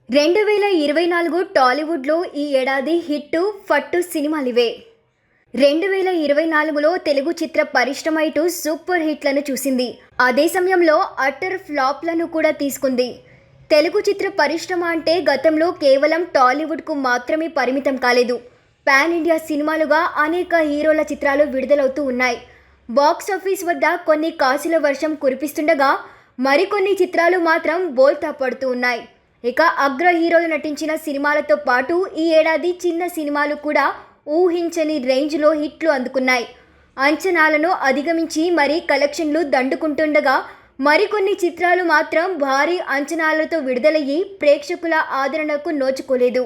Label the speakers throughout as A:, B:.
A: 2024 టాలీవుడ్లో ఈ ఏడాది హిట్టు ఫట్టు సినిమాలివే. 2024లో తెలుగు చిత్ర పరిశ్రమ ఇటు సూపర్ హిట్లను చూసింది. అదే సమయంలో అటర్ ఫ్లాప్లను కూడా తీసుకుంది. తెలుగు చిత్ర పరిశ్రమ అంటే గతంలో కేవలం టాలీవుడ్కు మాత్రమే పరిమితం కాలేదు. పాన్ ఇండియా సినిమాలుగా అనేక హీరోల చిత్రాలు విడుదలవుతూ ఉన్నాయి. బాక్సాఫీస్ వద్ద కొన్ని కాసుల వర్షం కురిపిస్తుండగా మరికొన్ని చిత్రాలు మాత్రం బోల్తా పడుతూ ఉన్నాయి. ఇక అగ్ర హీరోలు నటించిన సినిమాలతో పాటు ఈ ఏడాది చిన్న సినిమాలు కూడా ఊహించని రేంజ్లో హిట్లు అందుకున్నాయి. అంచనాలను అధిగమించి మరీ కలెక్షన్లు దండుకుంటుండగా మరికొన్ని చిత్రాలు మాత్రం భారీ అంచనాలతో విడుదలయ్యి ప్రేక్షకుల ఆదరణకు నోచుకోలేదు.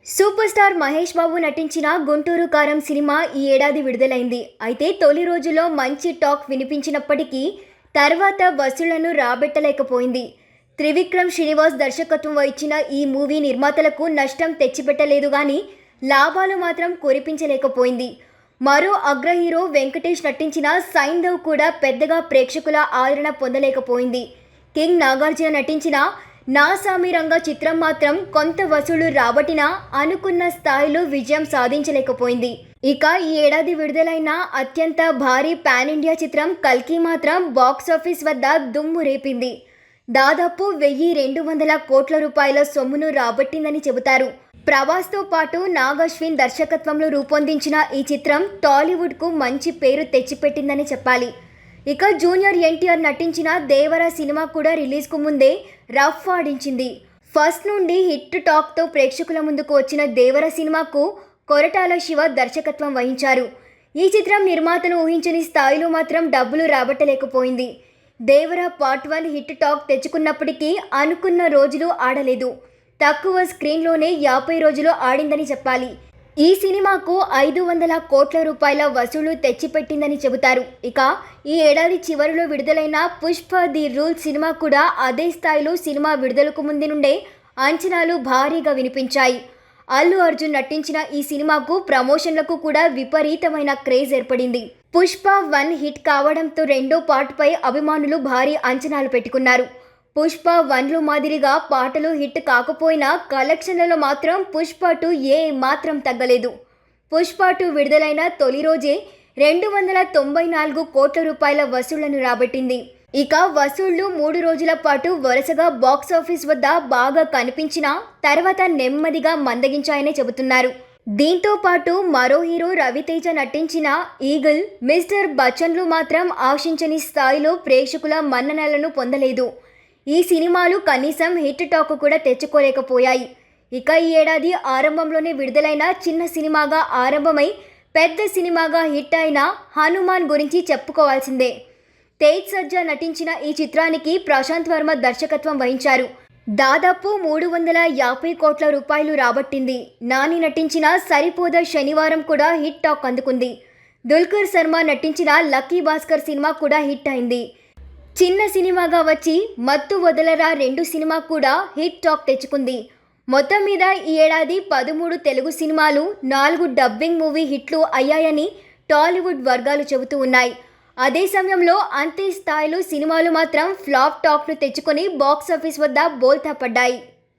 A: సూపర్ స్టార్ మహేష్ బాబు నటించిన గుంటూరు కారం సినిమా ఈ ఏడాది విడుదలైంది. అయితే తొలి రోజుల్లో మంచి టాక్ వినిపించినప్పటికీ తర్వాత వసూళ్లను రాబెట్టలేకపోయింది. త్రివిక్రమ్ శ్రీనివాస్ దర్శకత్వం వహించిన ఈ మూవీ నిర్మాతలకు నష్టం తెచ్చిపెట్టలేదు కానీ లాభాలు మాత్రం కురిపించలేకపోయింది. మరో అగ్ర హీరో వెంకటేష్ నటించిన సైంధవ్ కూడా పెద్దగా ప్రేక్షకుల ఆదరణ పొందలేకపోయింది. కింగ్ నాగార్జున నటించిన నా సామి రంగ చిత్రం మాత్రం కొంత వసూళ్లు రాబట్టినా అనుకున్న స్థాయిలో విజయం సాధించలేకపోయింది. ఇక ఈ ఏడాది విడుదలైన అత్యంత భారీ పాన్ ఇండియా చిత్రం కల్కి మాత్రం బాక్సాఫీస్ వద్ద దుమ్ము రేపింది. దాదాపు 1200 కోట్ల రూపాయల సొమ్మును రాబట్టిందని చెబుతారు. ప్రభాస్తో పాటు నాగ్ అశ్విన్ దర్శకత్వంలో రూపొందించిన ఈ చిత్రం టాలీవుడ్కు మంచి పేరు తెచ్చిపెట్టిందని చెప్పాలి. ఇక జూనియర్ ఎన్టీఆర్ నటించిన దేవర సినిమా కూడా రిలీజ్కు ముందే రఫ్ ఆడించింది. ఫస్ట్ నుండి హిట్ టాక్తో ప్రేక్షకుల ముందుకు వచ్చిన దేవర సినిమాకు కొరటాల శివ దర్శకత్వం వహించారు. ఈ చిత్రం నిర్మాతలు ఊహించని స్థాయిలో మాత్రం డబ్బులు రాబట్టలేకపోయింది. దేవర పార్ట్ 1 హిట్ టాక్ తెచ్చుకున్నప్పటికీ అనుకున్న రోజులు ఆడలేదు. తక్కువ స్క్రీన్లోనే 50 రోజులు ఆడిందని చెప్పాలి. ఈ సినిమాకు 500 కోట్ల రూపాయల వసూలు తెచ్చిపెట్టిందని చెబుతారు. ఇక ఈ ఏడాది చివరిలో విడుదలైన పుష్ప ది రూల్ సినిమా కూడా అదే స్థాయిలో సినిమా విడుదలకు ముందు నుండే అంచనాలు భారీగా వినిపించాయి. అల్లు అర్జున్ నటించిన ఈ సినిమాకు ప్రమోషన్లకు కూడా విపరీతమైన క్రేజ్ ఏర్పడింది. పుష్ప 1 హిట్ కావడంతో రెండో పార్ట్పై అభిమానులు భారీ అంచనాలు పెట్టుకున్నారు. పుష్ప 1లో మాదిరిగా పాటలు హిట్ కాకపోయినా కలెక్షన్లలో మాత్రం పుష్ప 2 ఏ మాత్రం తగ్గలేదు. పుష్ప 2 విడుదలైన తొలి రోజే 294 కోట్ల రూపాయల వసూళ్లను రాబట్టింది. ఇక వసూళ్లు 3 రోజుల పాటు వరుసగా బాక్సాఫీస్ వద్ద బాగా కనిపించినా తర్వాత నెమ్మదిగా మందగించాయని చెబుతున్నారు. దీంతో పాటు మరో హీరో రవితేజ నటించిన ఈగల్, మిస్టర్ బచ్చన్లు మాత్రం ఆశించని స్థాయిలో ప్రేక్షకుల మన్ననలను పొందలేదు. ఈ సినిమాలు కనీసం హిట్ టాక్ కూడా తెచ్చుకోలేకపోయాయి. ఇక ఈ ఏడాది ఆరంభంలోనే విడుదలైన చిన్న సినిమాగా ఆరంభమై పెద్ద సినిమాగా హిట్ అయిన హనుమాన్ గురించి చెప్పుకోవాల్సిందే. తేజ్ సజ్జా నటించిన ఈ చిత్రానికి ప్రశాంత్ వర్మ దర్శకత్వం వహించారు. దాదాపు 350 కోట్ల రూపాయలు రాబట్టింది. నాని నటించిన సరిపోద శనివారం కూడా హిట్ టాక్ అందుకుంది. దుల్కర్ సల్మాన్ నటించిన లక్కీ భాస్కర్ సినిమా కూడా హిట్ అయింది. చిన్న సినిమాగా వచ్చి మత్తు వదలరా 2 సినిమా కూడా హిట్ టాక్ తెచ్చుకుంది. మొత్తం మీద ఈ ఏడాది 13 తెలుగు సినిమాలు, 4 డబ్బింగ్ మూవీ హిట్లు అయ్యాయని టాలీవుడ్ వర్గాలు చెబుతూ ఉన్నాయి. అదే సమయంలో అంతే స్థాయిలో సినిమాలు మాత్రం ఫ్లాప్ టాక్ను తెచ్చుకొని బాక్సాఫీస్ వద్ద బోల్తా పడ్డాయి.